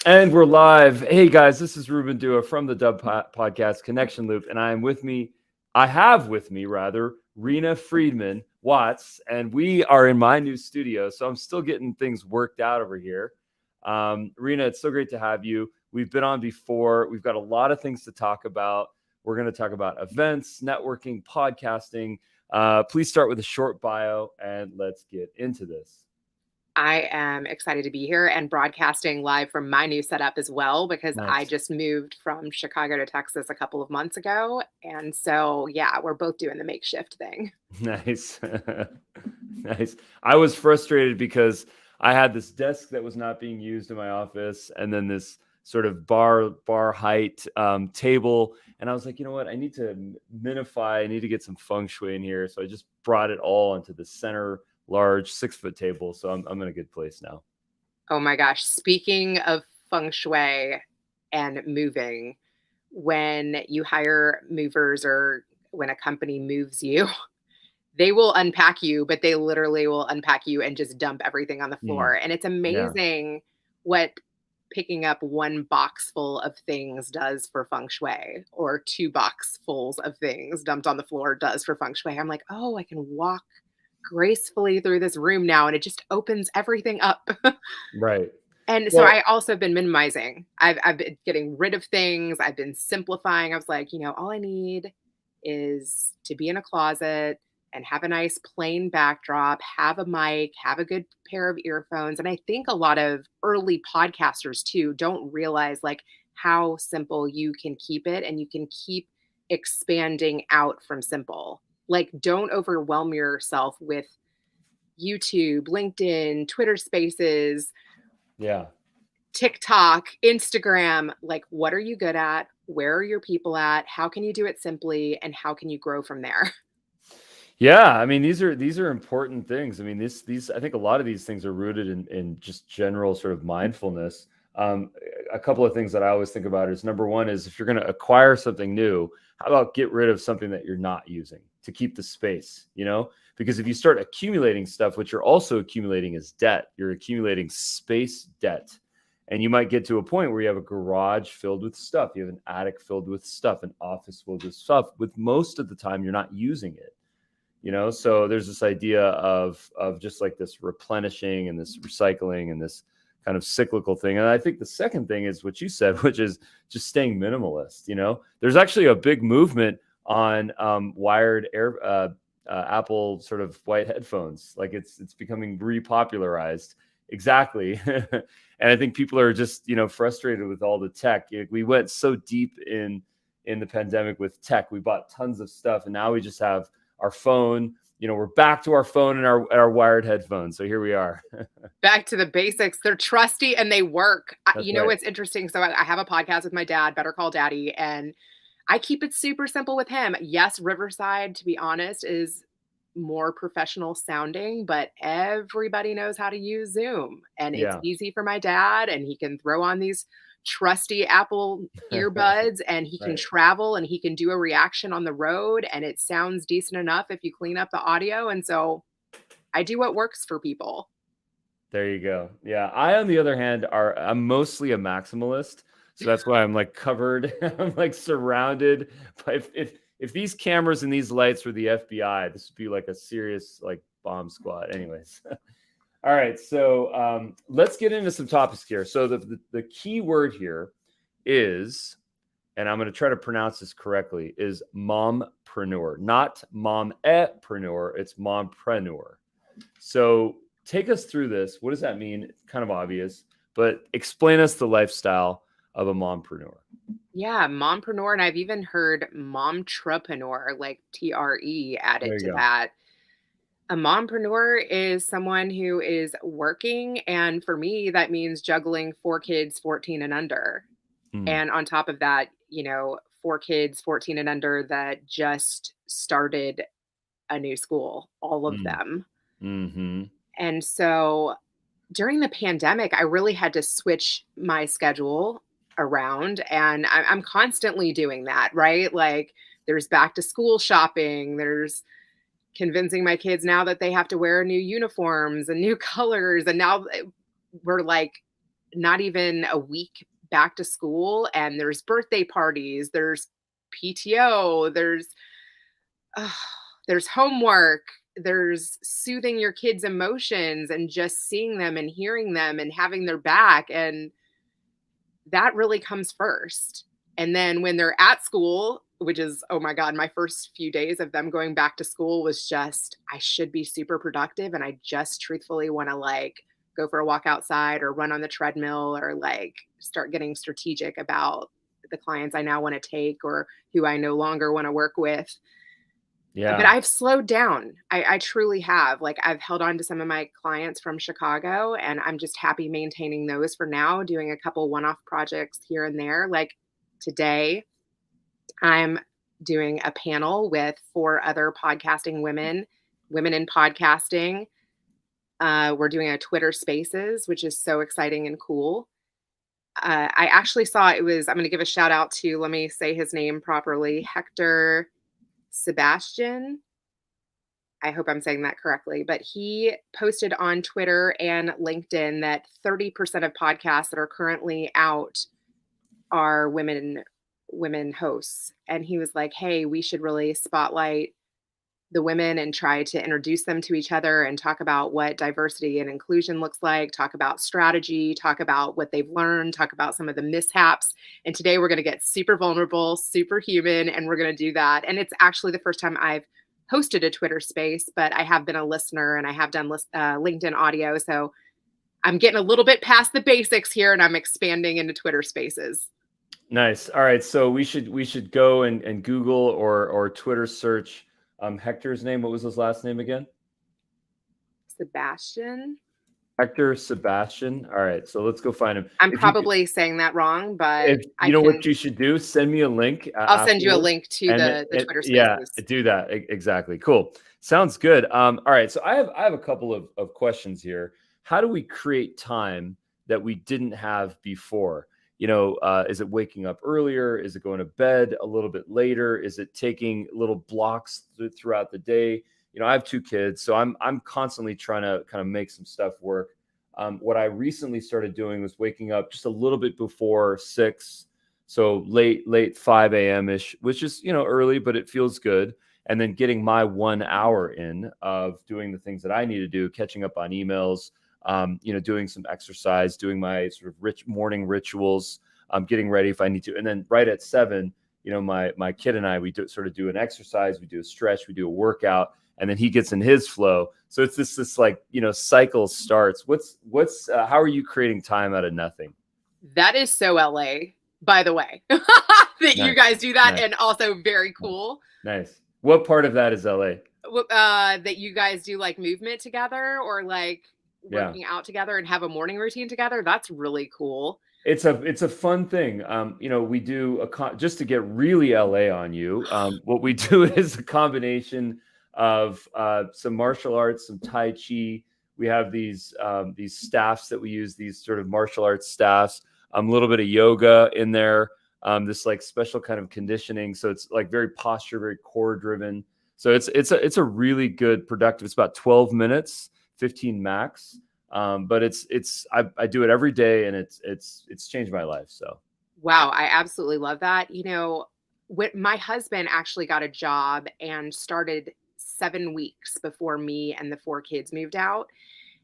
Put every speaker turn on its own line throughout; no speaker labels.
And we're live. Hey guys, this is Ruben Dua from the Dubb podcast Connection Loop, and I have with me rather, Reena Friedman Watts, and we are in my new studio, so I'm still getting things worked out over here. Reena, it's so great to have you. We've been on before. We've got a lot of things to talk about. We're going to talk about events, networking, podcasting. Please start with a short bio, and let's get into this.
I am excited to be here and broadcasting live from my new setup as well, because
Nice.
I just moved from Chicago to Texas a couple of months ago. And so, yeah, we're both doing the makeshift thing.
Nice. Nice. I was frustrated because I had this desk that was not being used in my office, and then this sort of bar height table. And I was like, you know what? I need to minify. I need to get some feng shui in here. So I just brought it all into the center large 6-foot table. So I'm in a good place now.
Oh my gosh. Speaking of feng shui and moving, when you hire movers or when a company moves you, they will unpack you, but they literally will unpack you and just dump everything on the floor. And it's
Yeah.
amazing what picking up one box full of things does for feng shui, or 2 boxfuls of things dumped on the floor does for feng shui. I'm like, oh, I can walk gracefully through this room now, and it just opens everything up.
Right.
And so
Well,
I also have been minimizing. I've been getting rid of things. I've been simplifying. I was like, all I need is to be in a closet and have a nice plain backdrop, have a mic, have a good pair of earphones. And I think a lot of early podcasters too don't realize like how simple you can keep it, and you can keep expanding out from simple. Like, don't overwhelm yourself with YouTube, LinkedIn, Twitter Spaces,
yeah.
TikTok, Instagram. Like, what are you good at? Where are your people at? How can you do it simply? And how can you grow from there?
Yeah, I mean these are important things. I mean these I think a lot of these things are rooted in just general sort of mindfulness. A couple of things that I always think about is, number one is, if you're going to acquire something new, how about get rid of something that you're not using to keep the space, Because if you start accumulating stuff, what you're also accumulating is debt. You're accumulating space debt. And you might get to a point where you have a garage filled with stuff, you have an attic filled with stuff, an office filled with stuff. With most of the time you're not using it. So there's this idea of just like this replenishing and this recycling and this kind of cyclical thing. And I think the second thing is what you said, which is just staying minimalist. There's actually a big movement on wired Apple sort of white headphones. Like it's becoming repopularized. Exactly. And I think people are just frustrated with all the tech. We went so deep in the pandemic with tech. We bought tons of stuff, and now we just have our phone. We're back to our phone and our wired headphones. So here we are.
Back to the basics. They're trusty and they work.
That's
Right.
right.
What's interesting? So I have a podcast with my dad, Better Call Daddy, and I keep it super simple with him. Yes, Riverside, to be honest, is more professional sounding, but everybody knows how to use Zoom, and it's
Yeah.
easy for my dad, and he can throw on these trusty Apple earbuds, and he can
Right.
travel, and he can do a reaction on the road, and it sounds decent enough if you clean up the audio. And so I do what works for people.
There you go. Yeah. I, on the other hand, I'm mostly a maximalist. So that's why I'm like covered. I'm like surrounded by, if these cameras and these lights were the FBI, this would be like a serious like bomb squad. Anyways. All right. So let's get into some topics here. So the key word here is, and I'm going to try to pronounce this correctly, is mompreneur, not mom-epreneur. It's mompreneur. So take us through this. What does that mean? It's kind of obvious, but explain us the lifestyle of a mompreneur.
Yeah, mompreneur. And I've even heard momtrepreneur, like TRE added to that. A mompreneur is someone who is working. And for me, that means juggling 4 kids, 14 and under. And on top of that, 4 kids, 14 and under, that just started a new school, all of them.
Mm-hmm.
And so during the pandemic, I really had to switch my schedule around, and I'm constantly doing that, right? Like, there's back to school shopping, there's convincing my kids now that they have to wear new uniforms and new colors. And now we're like not even a week back to school, and there's birthday parties, there's PTO, ugh, there's homework, there's soothing your kids' emotions and just seeing them and hearing them and having their back. And that really comes first. And then when they're at school, which is, oh my God, my first few days of them going back to school was just, I should be super productive. And I just truthfully want to like go for a walk outside or run on the treadmill or like start getting strategic about the clients I now want to take or who I no longer want to work with.
Yeah.
But I've slowed down. I truly have. Like I've held on to some of my clients from Chicago and I'm just happy maintaining those for now, doing a couple one-off projects here and there. Like today, I'm doing a panel with 4 other podcasting women, women in podcasting. We're doing a Twitter Spaces, which is so exciting and cool. I actually saw I'm going to give a shout out to, let me say his name properly, Hector Sebastian. I hope I'm saying that correctly, but he posted on Twitter and LinkedIn that 30% of podcasts that are currently out are women hosts. And he was like, hey, we should really spotlight the women and try to introduce them to each other and talk about what diversity and inclusion looks like, talk about strategy, talk about what they've learned, talk about some of the mishaps. And today we're going to get super vulnerable, super human, and we're going to do that. And it's actually the first time I've hosted a Twitter space, but I have been a listener and I have done LinkedIn audio. So I'm getting a little bit past the basics here and I'm expanding into Twitter Spaces.
Nice. All right. So we should go and Google or Twitter search Hector's name. What was his last name again?
Sebastian.
Hector Sebastian. All right. So let's go find him.
I'm probably saying that wrong, but
if you know what you should do, send me a link.
I'll send you a link to the Twitter Spaces.
Yeah, do that. Exactly. Cool. Sounds good. All right. So I have a couple of questions here. How do we create time that we didn't have before? You know, is it waking up earlier? Is it going to bed a little bit later? Is it taking little blocks throughout the day? You know, I have 2 kids, so I'm constantly trying to kind of make some stuff work. What I recently started doing was waking up just a little bit before 6, so late 5 a.m. ish, which is, you know, early, but it feels good. And then getting my 1 hour in of doing the things that I need to do, catching up on emails, you know, doing some exercise, doing my sort of morning rituals, getting ready if I need to. And then right at 7, you know, my kid and I, we do an exercise, we do a stretch, we do a workout, and then he gets in his flow. So it's this like, you know, cycle starts. How are you creating time out of nothing?
That is so LA, by the way, that nice. You guys do that. Nice. And also very cool.
Nice. What part of that is LA?
That you guys do like movement together or like working out together and have a morning routine together. That's really cool.
It's a fun thing. You know, we do just to get really LA on you. What we do is a combination of some martial arts, some Tai Chi. We have these staffs that we use, these sort of martial arts staffs, a little bit of yoga in there, this like special kind of conditioning. So it's like very posture, very core driven. So it's a really good productive. It's about 12 minutes, 15 max. But I do it every day and it's changed my life. So.
Wow. I absolutely love that. You know, my husband actually got a job and started 7 weeks before me and the 4 kids moved out.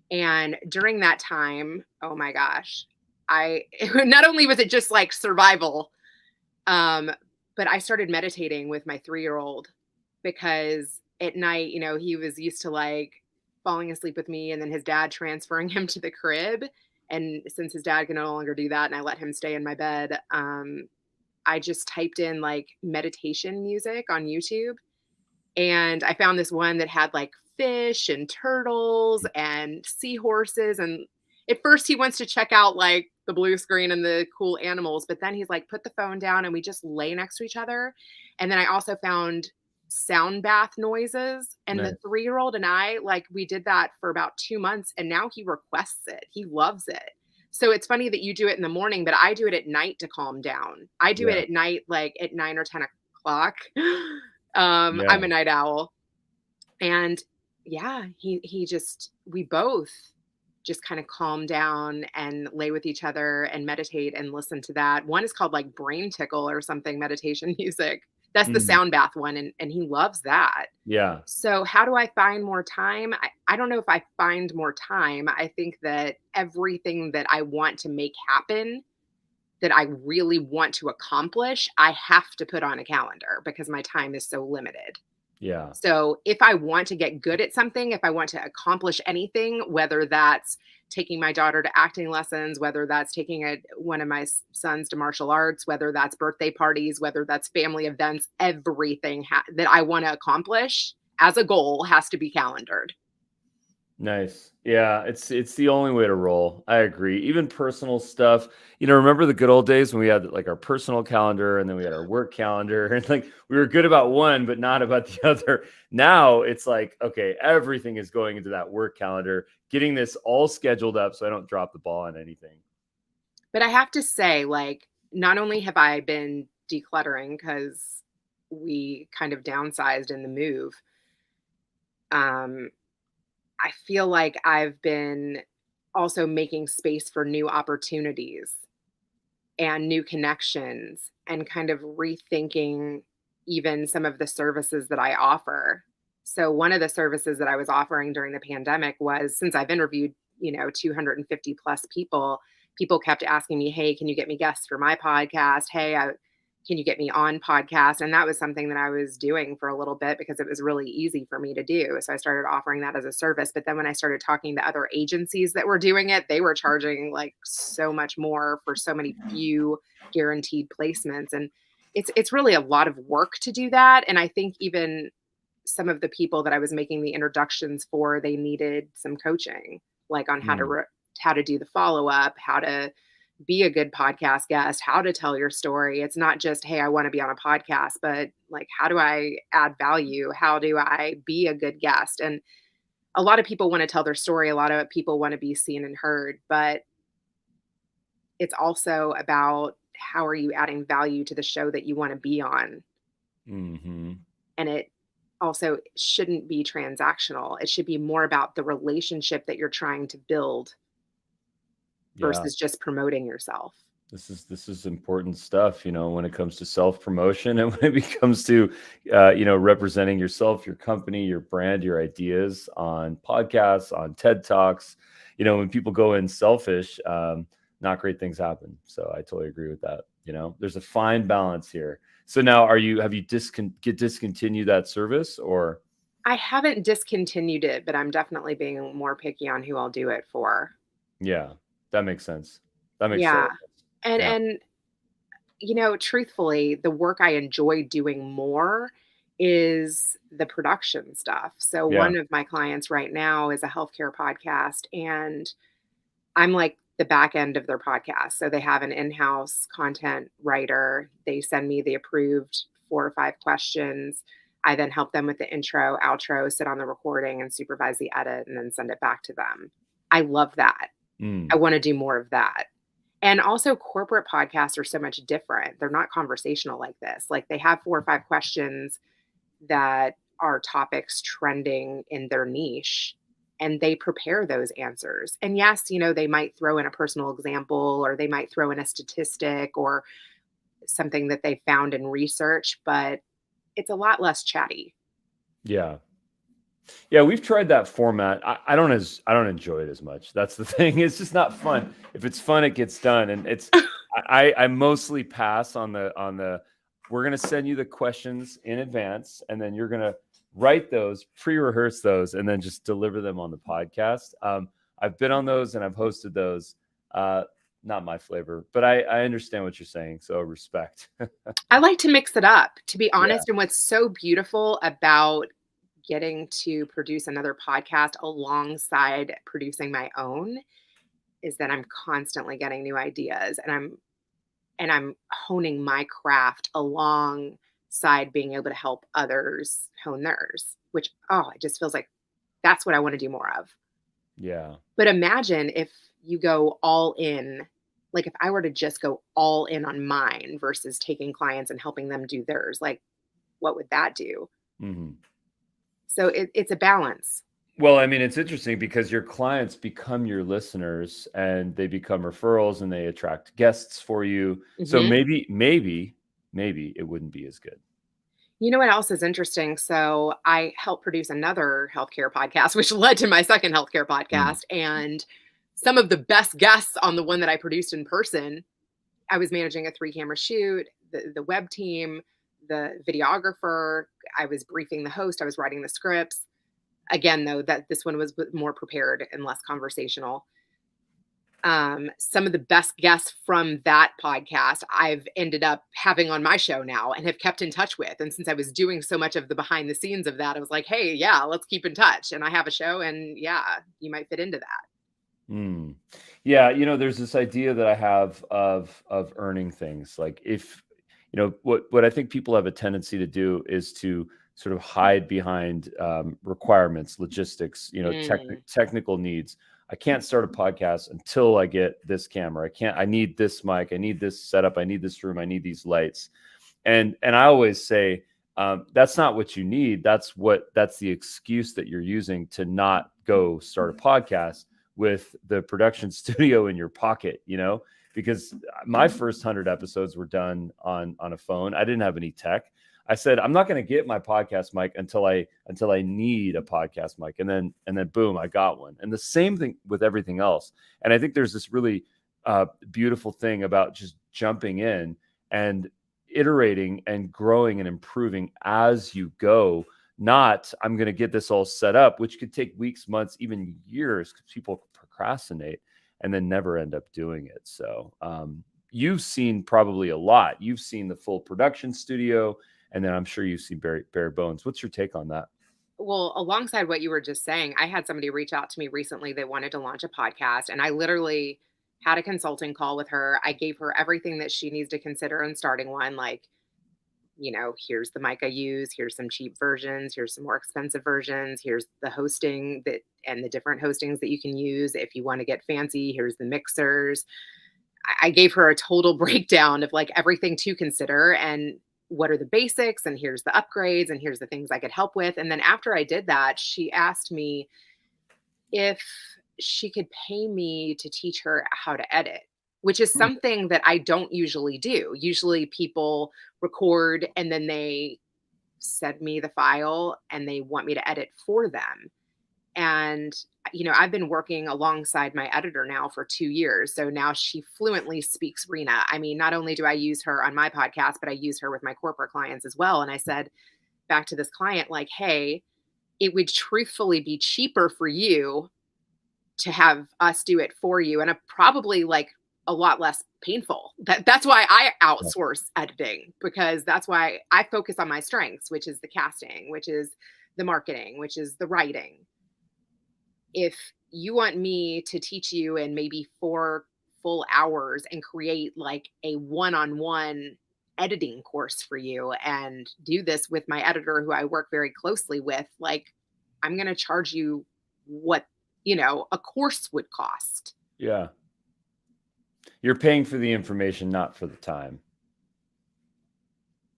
And during that time, oh my gosh, not only was it just like survival, but I started meditating with my 3-year-old because at night, you know, he was used to like falling asleep with me and then his dad transferring him to the crib. And since his dad can no longer do that and I let him stay in my bed, I just typed in like meditation music on YouTube. And I found this one that had like fish and turtles and seahorses. And at first he wants to check out like the blue screen and the cool animals, but then he's like, put the phone down and we just lay next to each other. And then I also found sound bath noises. And nice. The 3-year-old and I, like, we did that for about 2 months and now he requests it. He loves it. So it's funny that you do it in the morning, but I do it at night to calm down. I do it at night, like at 9 or 10 o'clock. I'm a night owl. And we both just kind of calm down and lay with each other and meditate and listen to that. One is called like Brain Tickle or something, meditation music. That's the
Mm,
sound bath one. And he loves that.
yeah.
So how do I find more time? I don't know if I find more time. I think that everything that I want to make happen, that I really want to accomplish, I have to put on a calendar because my time is so limited.
Yeah.
So if I want to get good at something, if I want to accomplish anything, whether that's taking my daughter to acting lessons, whether that's taking one of my sons to martial arts, whether that's birthday parties, whether that's family events, everything that I want to accomplish as a goal has to be calendared.
Nice. Yeah, it's the only way to roll. I agree. Even personal stuff. Remember the good old days when we had like our personal calendar and then we had our work calendar and like we were good about one but not about the other. Now it's like, okay, everything is going into that work calendar, getting this all scheduled up so I don't drop the ball on anything.
But I have to say, like, not only have I been decluttering because we kind of downsized in the move, um, I feel like I've been also making space for new opportunities and new connections and kind of rethinking even some of the services that I offer. So one of the services that I was offering during the pandemic was, since I've interviewed, 250 plus people, people kept asking me, "Hey, can you get me guests for my podcast? Hey, can you get me on podcast?" And that was something that I was doing for a little bit because it was really easy for me to do. So I started offering that as a service. But then when I started talking to other agencies that were doing it, they were charging like so much more for so many few guaranteed placements. And it's really a lot of work to do that. And I think even some of the people that I was making the introductions for, they needed some coaching, like on
Mm,
how to do the follow up, how to be a good podcast guest, how to tell your story. It's not just, hey, I want to be on a podcast, but like, how do I add value? How do I be a good guest? And a lot of people want to tell their story. A lot of people want to be seen and heard, but it's also about how are you adding value to the show that you want to be on?
hmm
And it also shouldn't be transactional. It should be more about the relationship that you're trying to build
Yeah.
versus just promoting yourself.
This is important stuff, when it comes to self-promotion and when it comes to representing yourself, your company, your brand, your ideas on podcasts, on TED Talks. When people go in selfish, not great things happen. So I totally agree with that. There's a fine balance here. So now have you discontinued that service or?
I haven't discontinued it, but I'm definitely being more picky on who I'll do it for.
Yeah, that makes sense. That makes
Yeah.
total sense.
And
Yeah.
and truthfully, the work I enjoy doing more is the production stuff. So
Yeah.
one of my clients right now is a healthcare podcast, and I'm like the back end of their podcast. So they have an in-house content writer. They send me the approved 4 or 5 questions. I then help them with the intro, outro, sit on the recording and supervise the edit and then send it back to them. I love that. I
Mm,
want to do more of that. And also corporate podcasts are so much different. They're not conversational like this. Like they have 4 or 5 questions that are topics trending in their niche and they prepare those answers. And yes, they might throw in a personal example or they might throw in a statistic or something that they found in research, but it's a lot less chatty.
yeah. Yeah, we've tried that format. I don't enjoy it as much. That's the thing. It's just not fun. If it's fun, it gets done. And I mostly pass on the we're gonna send you the questions in advance, and then you're gonna write those, pre-rehearse those, and then just deliver them on the podcast. I've been on those and I've hosted those. Not my flavor, but I understand what you're saying. So respect.
I like to mix it up, to be
Yeah.
honest. And what's so beautiful about getting to produce another podcast alongside producing my own is that I'm constantly getting new ideas and I'm honing my craft alongside being able to help others hone theirs, which it just feels like that's what I want to do more of.
Yeah.
But imagine if you go all in, like if I were to just go all in on mine versus taking clients and helping them do theirs, like what would that do?
hmm
So it's a balance.
Well, I mean, it's interesting because your clients become your listeners and they become referrals and they attract guests for you. So
Mhm.
maybe it wouldn't be as good.
You know what else is interesting? So I helped produce another healthcare podcast, which led to my second healthcare
Mm.
podcast. And some of the best guests on the one that I produced in person, I was managing a 3-camera shoot, the web team, the videographer. I was briefing the host. I was writing the scripts. Again, though, that this one was more prepared and less conversational. Some of the best guests from that podcast I've ended up having on my show now and have kept in touch with. And since I was doing so much of the behind the scenes of that, I was like, hey, yeah, let's keep in touch. And I have a show, and yeah, you might fit into that.
Mm. Yeah, there's this idea that I have of earning things. Like if what I think people have a tendency to do is to sort of hide behind requirements, logistics,
Mm.
technical needs. I can't start a podcast until I get this camera. I need this mic. I need this setup. I need this room. I need these lights. And I always say that's not what you need. That's the excuse that you're using to not go start a podcast with the production studio in your pocket, because my first 100 episodes were done on a phone. I didn't have any tech. I said I'm not going to get my podcast mic until I need a podcast mic, and then boom, I got one. And the same thing with everything else. And I think there's this really beautiful thing about just jumping in and iterating and growing and improving as you go. Not I'm going to get this all set up, which could take weeks, months, even years, because people procrastinate and then never end up doing it. So you've seen probably a lot. You've seen the full production studio, and then I'm sure you've seen bare bones. What's your take on that?
Well, alongside what you were just saying, I had somebody reach out to me recently. They wanted to launch a podcast, and I literally had a consulting call with her. I gave her everything that she needs to consider in starting one, like, here's the mic I use, here's some cheap versions, here's some more expensive versions, here's the hosting that and the different hostings that you can use. If you want to get fancy, here's the mixers. I gave her a total breakdown of like everything to consider and what are the basics, and here's the upgrades, and here's the things I could help with. And then after I did that, she asked me if she could pay me to teach her how to edit, which is
Hmm.
something that I don't usually do. Usually people record and then they send me the file and they want me to edit for them. And, I've been working alongside my editor now for 2 years. So now she fluently speaks Reena. I mean, not only do I use her on my podcast, but I use her with my corporate clients as well. And I said back to this client, like, hey, it would truthfully be cheaper for you to have us do it for you, and probably like a lot less painful. That's why I
Yeah.
outsource editing, because that's why I focus on my strengths, which is the casting, which is the marketing, which is the writing. If you want me to teach you in maybe 4 full hours and create like a one-on-one editing course for you and do this with my editor who I work very closely with, like, I'm going to charge you what, a course would cost.
Yeah. You're paying for the information, not for the time.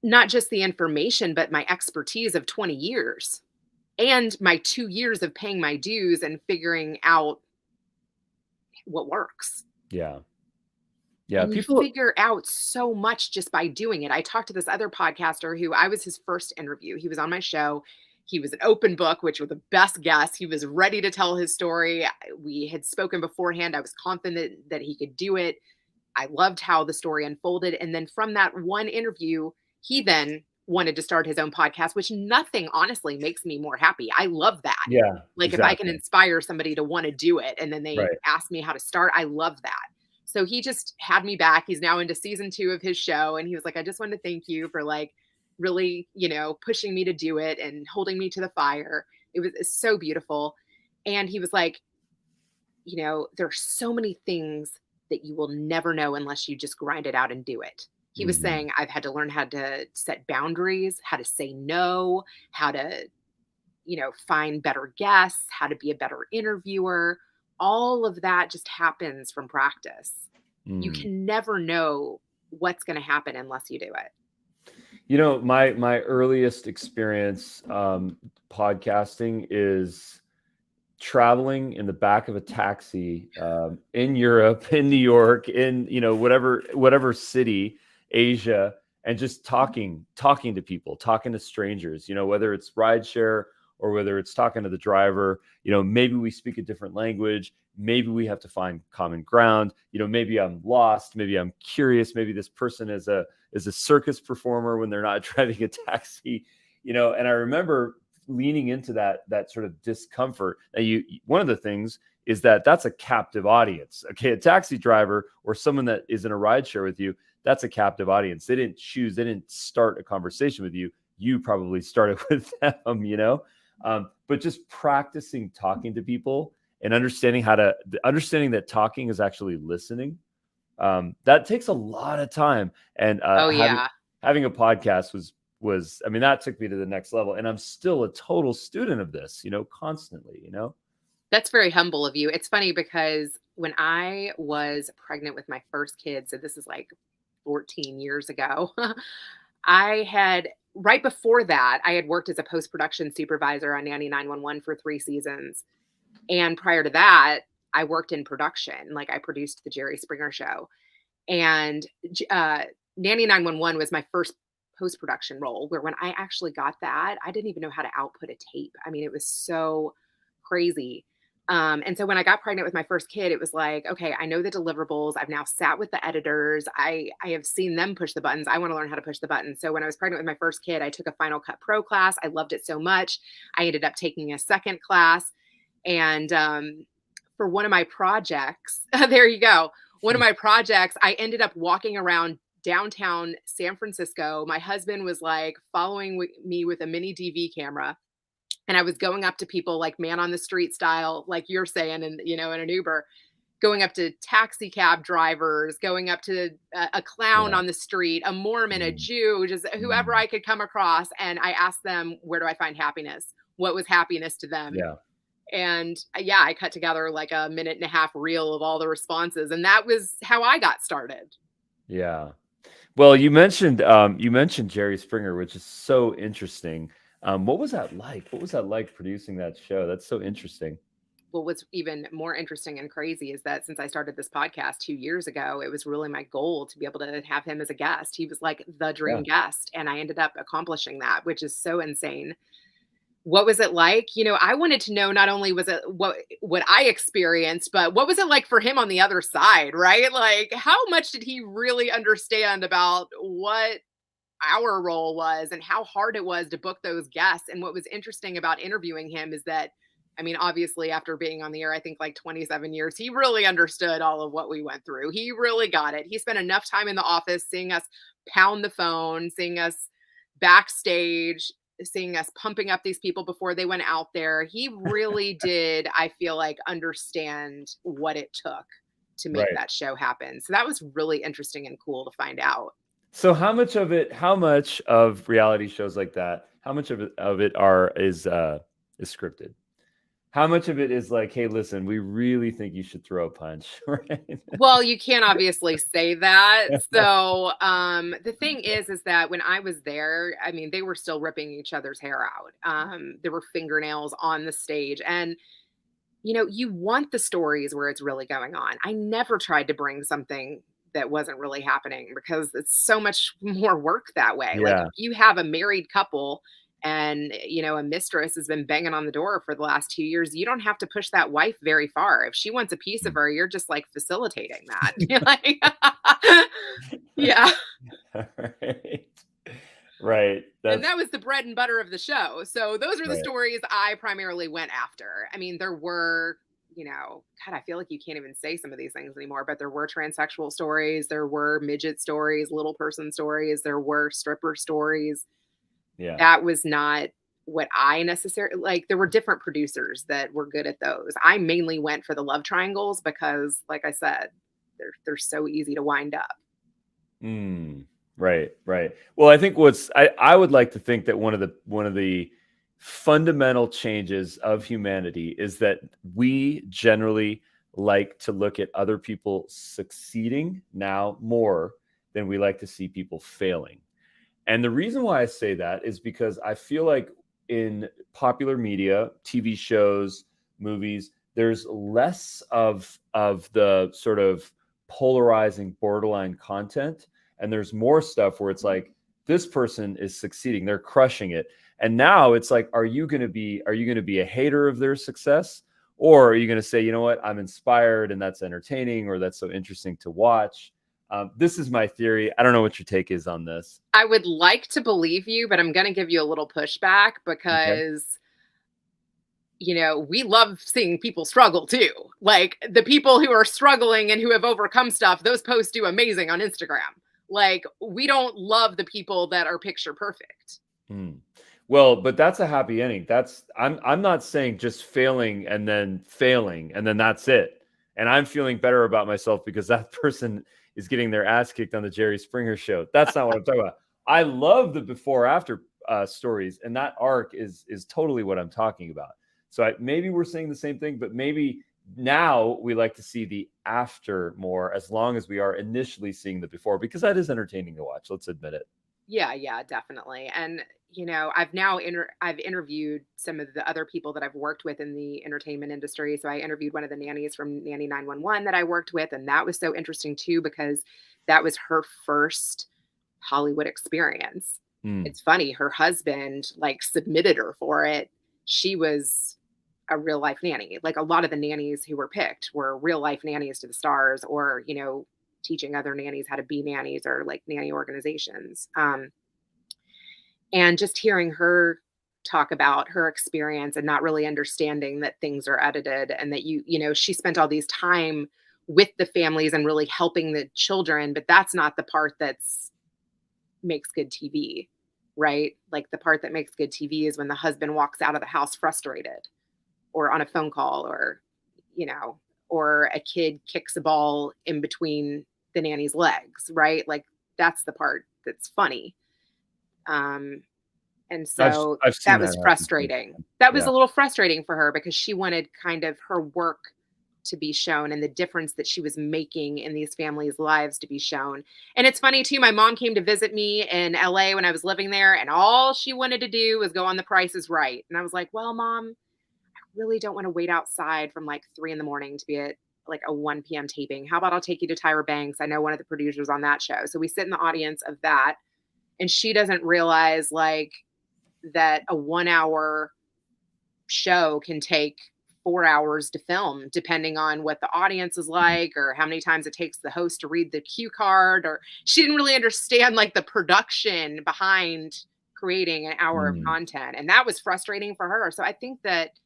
Not just the information, but my expertise of 20 years and my 2 years of paying my dues and figuring out what works.
Yeah. Yeah.
And you
People.
figure out so much just by doing it. I talked to this other podcaster who I was his first interview. He was on my show. He was an open book, which were the best guests. He was ready to tell his story. We had spoken beforehand. I was confident that he could do it. I loved how the story unfolded. And then from that one interview, he then wanted to start his own podcast, which nothing honestly makes me more happy. I love that.
Yeah,
Like if I can
exactly.
inspire somebody to want to do it and then they
Right.
ask me how to start, I love that. So he just had me back. He's now into season 2 of his show. And he was like, I just wanted to thank you for like really, pushing me to do it and holding me to the fire. It's so beautiful. And he was like, there's so many things that you will never know unless you just grind it out and do it. He was
Mhm.
saying, I've had to learn how to set boundaries, how to say no, how to, find better guests, how to be a better interviewer. All of that just happens from practice. You
Mm.
can never know what's going to happen unless you do it.
My earliest experience podcasting is traveling in the back of a taxi in Europe, in New York, in whatever city, Asia, and just talking to people, talking to strangers. Whether it's rideshare or whether it's talking to the driver. Maybe we speak a different language. Maybe we have to find common ground. Maybe I'm lost. Maybe I'm curious. Maybe this person is a circus performer when they're not driving a taxi. And I remember leaning into that sort of discomfort. And one of the things is that's a captive audience. Okay, a taxi driver or someone that is in a rideshare with you, that's a captive audience. They didn't start a conversation with you. You probably started with them, but just practicing talking to people and understanding that talking is actually listening. That takes a lot of time. And
Oh yeah.
having a podcast that took me to the next level. And I'm still a total student of this, constantly,
That's very humble of you. It's funny because when I was pregnant with my first kid, so this is like 14 years ago, right before that, I had worked as a post-production supervisor on Nanny 911 for 3 seasons. And prior to that, I worked in production. Like I produced the Jerry Springer show. And Nanny 911 was my first post-production role, where when I actually got that, I didn't even know how to output a tape. I mean, it was so crazy. And so when I got pregnant with my first kid, it was like, okay, I know the deliverables. I've now sat with the editors. I have seen them push the buttons. I want to learn how to push the buttons. So when I was pregnant with my first kid, I took a Final Cut Pro class. I loved it so much. I ended up taking a second class. And for one of my projects, there you go. One of my projects, I ended up walking around downtown San Francisco. My husband was like following me with a mini DV camera. And I was going up to people like man on the street style, like you're saying, and in an Uber, going up to taxi cab drivers, going up to a clown on the street, a Mormon, a Jew, just whoever I could come across. And I asked them, where do I find happiness? What was happiness to them?
Yeah.
And I cut together like a 1.5-minute reel of all the responses. And that was how I got started.
Yeah. Well, you mentioned Jerry Springer, which is so interesting. What was that like? What was that like producing that show? That's so interesting.
Well, what's even more interesting and crazy is that since I started this podcast 2 years ago, it was really my goal to be able to have him as a guest. He was like the dream guest, and I ended up accomplishing that, which is so insane. What was it like? I wanted to know, not only was it what I experienced, but what was it like for him on the other side, right? Like, how much did he really understand about what our role was and how hard it was to book those guests? And what was interesting about interviewing him is that, obviously after being on the air, I think like 27 years, he really understood all of what we went through. He really got it. He spent enough time in the office seeing us pound the phone, seeing us backstage, seeing us pumping up these people before they went out there. He really did, I feel like, understand what it took to make that show happen. So that was really interesting and cool to find out.
So how much of reality shows like that, how much of it is scripted? How much of it is like, hey, listen, we really think you should throw a punch, right?
Well, you can't obviously say that. So the thing is that when I was there, they were still ripping each other's hair out. There were fingernails on the stage. And, you want the stories where it's really going on. I never tried to bring something that wasn't really happening because it's so much more work that way. Like if you have a married couple and a mistress has been banging on the door for the last 2 years, you don't have to push that wife very far. If she wants a piece of her, you're just like facilitating that. You're like, yeah.
Right.
And that was the bread and butter of the show. So those are the stories I primarily went after. There were, God, I feel like you can't even say some of these things anymore, but there were transsexual stories. There were midget stories, little person stories. There were stripper stories.
Yeah.
That was not what I necessarily like. There were different producers that were good at those. I mainly went for the love triangles because, like I said, they're so easy to wind up.
Right. Well, I think I would like to think that one of the fundamental changes of humanity is that we generally like to look at other people succeeding now more than we like to see people failing. And the reason why I say that is because I feel like in popular media, TV shows, movies, there's less of the sort of polarizing borderline content, and there's more stuff where it's like, this person is succeeding, they're crushing it. And now it's like, are you going to be a hater of their success, or are you going to say, you know what, I'm inspired and that's entertaining, or that's so interesting to watch? This is my theory. I don't know what your take is on this.
I would like to believe you, but I'm going to give you a little pushback
Okay.
because, we love seeing people struggle too. Like the people who are struggling and who have overcome stuff, those posts do amazing on Instagram. Like we don't love the people that are picture perfect.
Hmm. Well, but that's a happy ending. I'm not saying just failing and then that's it. And I'm feeling better about myself because that person is getting their ass kicked on the Jerry Springer show. That's not what I'm talking about. I love the before after stories, and that arc is totally what I'm talking about. So maybe we're saying the same thing, but maybe now we like to see the after more, as long as we are initially seeing the before, because that is entertaining to watch. Let's admit it.
Yeah, definitely. And I've interviewed some of the other people that I've worked with in the entertainment industry. So I interviewed one of the nannies from Nanny 911 that I worked with, and that was so interesting too because that was her first Hollywood experience.
Hmm.
It's funny, her husband like submitted her for it. She was a real life nanny. Like a lot of the nannies who were picked were real life nannies to the stars, or teaching other nannies how to be nannies, or like nanny organizations. And just hearing her talk about her experience and not really understanding that things are edited, and that she spent all these time with the families and really helping the children, but that's not the part that's makes good TV, right? Like the part that makes good TV is when the husband walks out of the house frustrated, or on a phone call, or or a kid kicks a ball in between the nanny's legs, right? Like that's the part that's funny. And so
I've seen
that
that
was
happen too.
frustrating. That was
Yeah.
a little frustrating for her because she wanted kind of her work to be shown and the difference that she was making in these families' lives to be shown. And it's funny too, my mom came to visit me in LA when I was living there, and all she wanted to do was go on The Price is Right. And I was like, well, Mom, I really don't want to wait outside from like 3 a.m. to be at like a 1 p.m. taping. How about I'll take you to Tyra Banks? I know one of the producers on that show. So we sit in the audience of that, and she doesn't realize like that a 1 hour show can take 4 hours to film, depending on what the audience is like, or how many times it takes the host to read the cue card. Or she didn't really understand like the production behind creating an hour of
Mm.
content. And that was frustrating for her. So I think that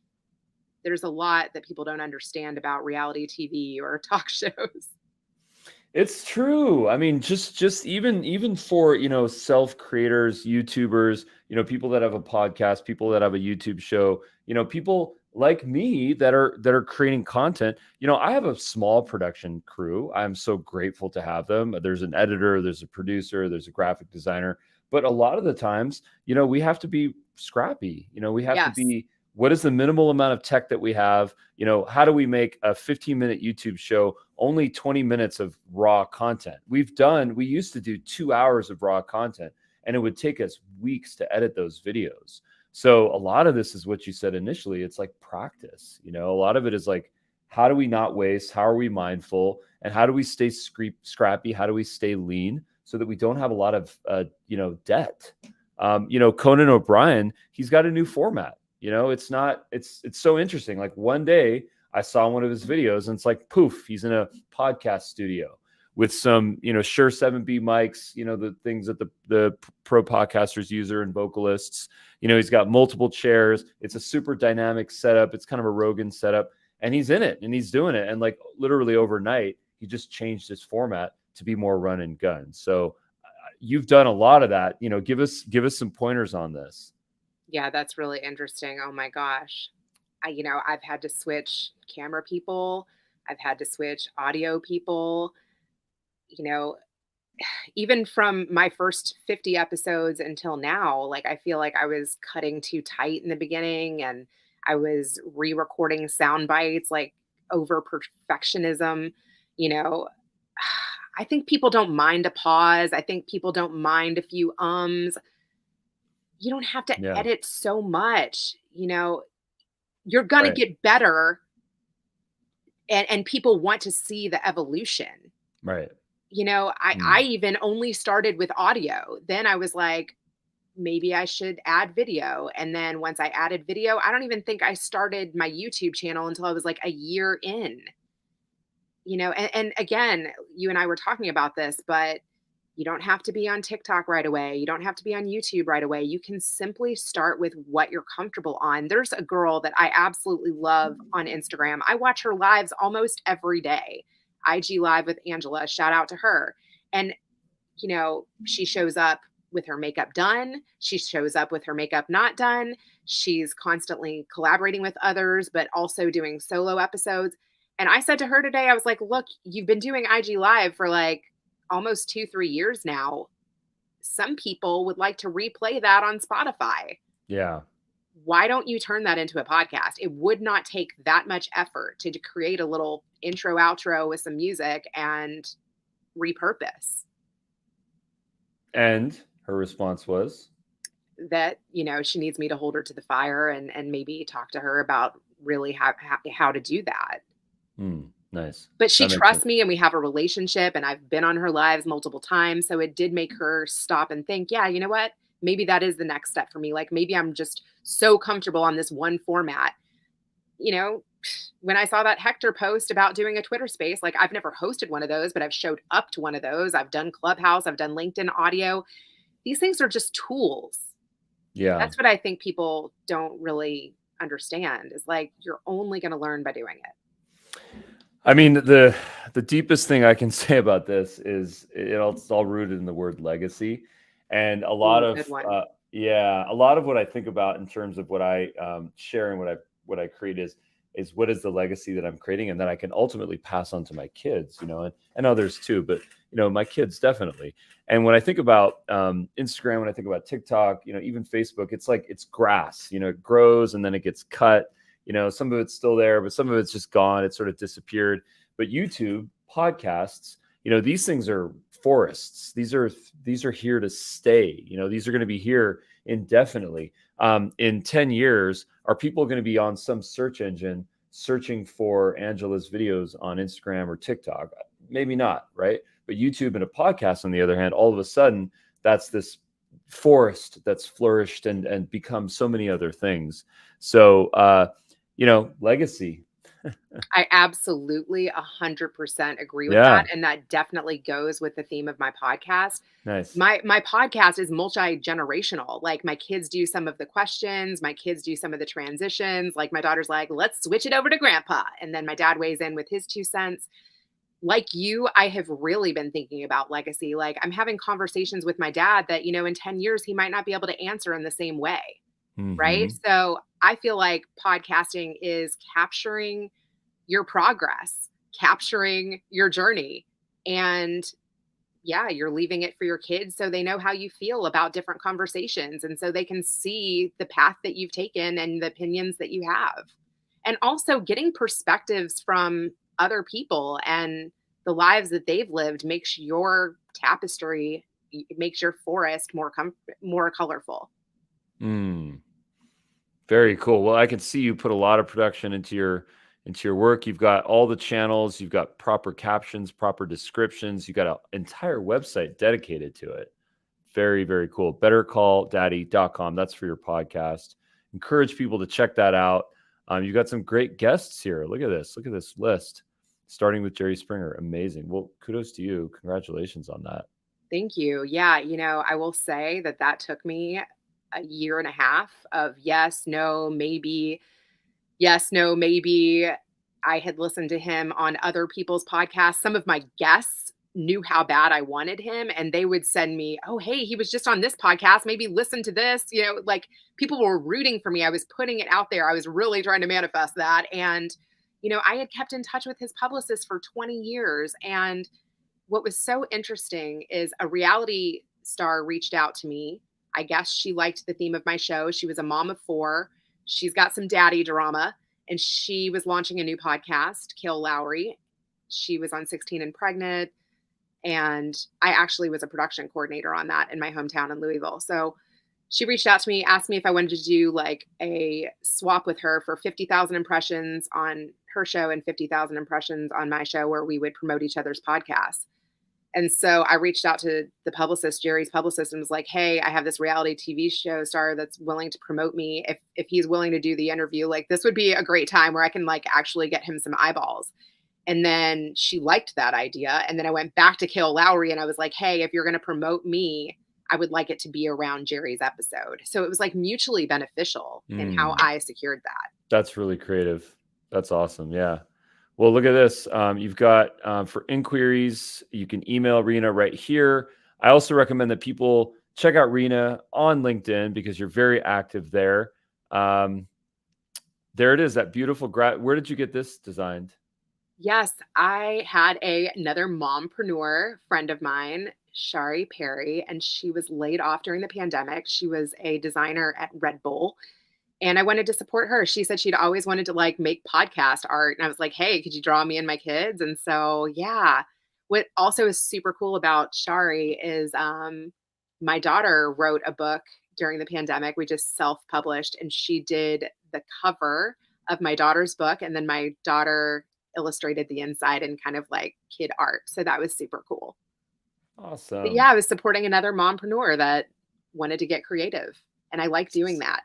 there's a lot that people don't understand about reality TV or talk shows.
It's true. I mean, just even for, self creators, YouTubers, people that have a podcast, people that have a YouTube show, people like me that are creating content. I have a small production crew. I'm so grateful to have them. There's an editor, there's a producer, there's a graphic designer, but a lot of the times, we have to be scrappy. We have to
Yes.
be, what is the minimal amount of tech that we have? How do we make a 15-minute YouTube show only 20 minutes of raw content? We used to do 2 hours of raw content, and it would take us weeks to edit those videos. So a lot of this is what you said initially. It's like practice. A lot of it is like, how do we not waste? How are we mindful? And how do we stay scrappy? How do we stay lean so that we don't have a lot of, debt? Conan O'Brien, he's got a new format. It's so interesting. Like one day I saw one of his videos and it's like, poof, he's in a podcast studio with some, Shure 7B mics, the things that the pro podcasters use and vocalists. He's got multiple chairs. It's a super dynamic setup. It's kind of a Rogan setup, and he's in it and he's doing it. And like literally overnight, he just changed his format to be more run and gun. So you've done a lot of that. Give us some pointers on this.
Yeah, that's really interesting. Oh my gosh. I've had to switch camera people. I've had to switch audio people. You know, Even from my first 50 episodes until now, like I feel like I was cutting too tight in the beginning, and I was re-recording sound bites like over perfectionism, you know. I think people don't mind a pause. I think people don't mind a few ums. You don't have to
Yeah.
edit so much. you're going to
Right.
get better, and people want to see the evolution.
Right.
You know, I
Mm.
even only started with audio. Then I was like, maybe I should add video. And then once I added video, I don't even think I started my YouTube channel until I was like a year in. And again, you and I were talking about this, but you don't have to be on TikTok right away. You don't have to be on YouTube right away. You can simply start with what you're comfortable on. There's a girl that I absolutely love on Instagram. I watch her lives almost every day. IG Live with Angela, shout out to her. And, she shows up with her makeup done. She shows up with her makeup not done. She's constantly collaborating with others, but also doing solo episodes. And I said to her today, I was like, look, you've been doing IG Live for like almost 2-3 years now. Some people would like to replay that on Spotify.
Yeah.
Why don't you turn that into a podcast? It would not take that much effort to create a little intro, outro with some music and repurpose.
And her response was
that, she needs me to hold her to the fire and maybe talk to her about really how to do that.
Nice.
But she
That makes
trusts
sense.
me and we have a relationship, and I've been on her lives multiple times. So it did make her stop and think, yeah, you know what? Maybe that is the next step for me. Like maybe I'm just so comfortable on this one format. When I saw that Hector post about doing a Twitter space, like I've never hosted one of those, but I've showed up to one of those. I've done Clubhouse, I've done LinkedIn audio. These things are just tools.
Yeah.
That's what I think people don't really understand is like, you're only going to learn by doing it.
I mean, the deepest thing I can say about this is it's all rooted in the word legacy, and a lot
Ooh,
of
good one.
a lot of what I think about in terms of what I share and what I create is what is the legacy that I'm creating, and that I can ultimately pass on to my kids, and others too, but my kids definitely. And when I think about Instagram, when I think about TikTok, even Facebook, it's like it's grass, it grows and then it gets cut. Some of it's still there, but some of it's just gone. It sort of disappeared. But YouTube, podcasts, these things are forests. These are here to stay. These are going to be here indefinitely. In 10 years, are people going to be on some search engine searching for Angela's videos on Instagram or TikTok? Maybe not, right? But YouTube and a podcast, on the other hand, all of a sudden, that's this forest that's flourished and become so many other things. So, legacy.
I absolutely 100% agree with
Yeah.
that. And that definitely goes with the theme of my podcast.
Nice.
My podcast is multi-generational. Like my kids do some of the questions, my kids do some of the transitions. Like my daughter's like, let's switch it over to grandpa. And then my dad weighs in with his 2 cents. Like you, I have really been thinking about legacy. Like I'm having conversations with my dad that, in 10 years, he might not be able to answer in the same way. Right.
Mm-hmm.
So I feel like podcasting is capturing your progress, capturing your journey. And yeah, you're leaving it for your kids so they know how you feel about different conversations. And so they can see the path that you've taken and the opinions that you have. And also getting perspectives from other people and the lives that they've lived makes your tapestry, it makes your forest more colorful.
Very cool. Well, I can see you put a lot of production into your work. You've got all the channels, you've got proper captions, proper descriptions, you've got an entire website dedicated to it. Very, very cool. bettercalldaddy.com. That's for your podcast. Encourage people to check that out. You've got some great guests here. Look at this. Look at this list. Starting with Jerry Springer. Amazing. Well, kudos to you. Congratulations on that.
Thank you. Yeah, I will say that took me a year and a half of yes, no, maybe, yes, no, maybe. I had listened to him on other people's podcasts. Some of my guests knew how bad I wanted him, and they would send me, oh, hey, he was just on this podcast. Maybe listen to this. Like people were rooting for me. I was putting it out there. I was really trying to manifest that. And, I had kept in touch with his publicist for 20 years. And what was so interesting is a reality star reached out to me. I guess she liked the theme of my show. She was a mom of 4. She's got some daddy drama, and she was launching a new podcast, Kill Lowry. She was on 16 and Pregnant, and I actually was a production coordinator on that in my hometown in Louisville. So She reached out to me, asked me if I wanted to do like a swap with her for 50,000 impressions on her show and 50,000 impressions on my show where we would promote each other's podcasts. And so I reached out to the publicist, Jerry's publicist, and was like, "Hey, I have this reality TV show star that's willing to promote me. If he's willing to do the interview, like this would be a great time where I can like actually get him some eyeballs." And then she liked that idea. And then I went back to Kale Lowry and I was like, "Hey, if you're going to promote me, I would like it to be around Jerry's episode." So it was like mutually beneficial in how I secured that.
That's really creative. That's awesome. Yeah. Well, look at this. You've got for inquiries, you can email Reena right here. I also recommend that people check out Reena on LinkedIn because you're very active there. There it is, that beautiful. Where did you get this designed?
Yes, I had another mompreneur friend of mine, Shari Perry, and she was laid off during the pandemic. She was a designer at Red Bull, and I wanted to support her. She said she'd always wanted to like make podcast art, and I was like, "Hey, could you draw me and my kids?" And so, yeah. What also is super cool about Shari is my daughter wrote a book during the pandemic. We just self-published, and she did the cover of my daughter's book, and then my daughter illustrated the inside and kind of like kid art. So that was super cool.
Awesome.
But yeah, I was supporting another mompreneur that wanted to get creative, and I like doing that.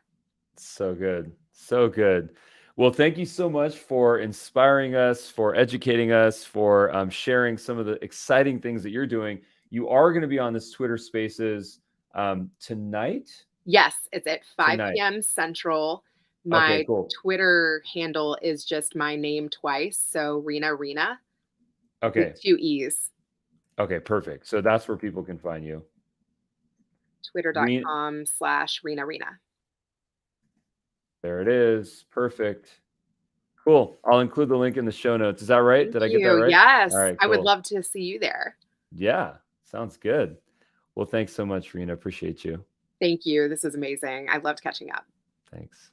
So good. So good. Well, thank you so much for inspiring us, for educating us, for sharing some of the exciting things that you're doing. You are going to be on this Twitter Spaces tonight?
Yes, it's at 5
Tonight.
p.m. Central. My
Okay, cool.
Twitter handle is just my name twice. So Reena.
Okay.
With 2 E's.
Okay, perfect. So that's where people can find you.
Twitter.com/Reena.
There it is. Perfect. Cool. I'll include the link in the show notes. Is that right?
Thank
Did I get that
you.
right?
Yes.
All right,
I would
cool.
love to see you there.
Yeah, sounds good. Well, thanks so much, Reena. Appreciate you.
Thank you. This is amazing. I loved catching up.
Thanks.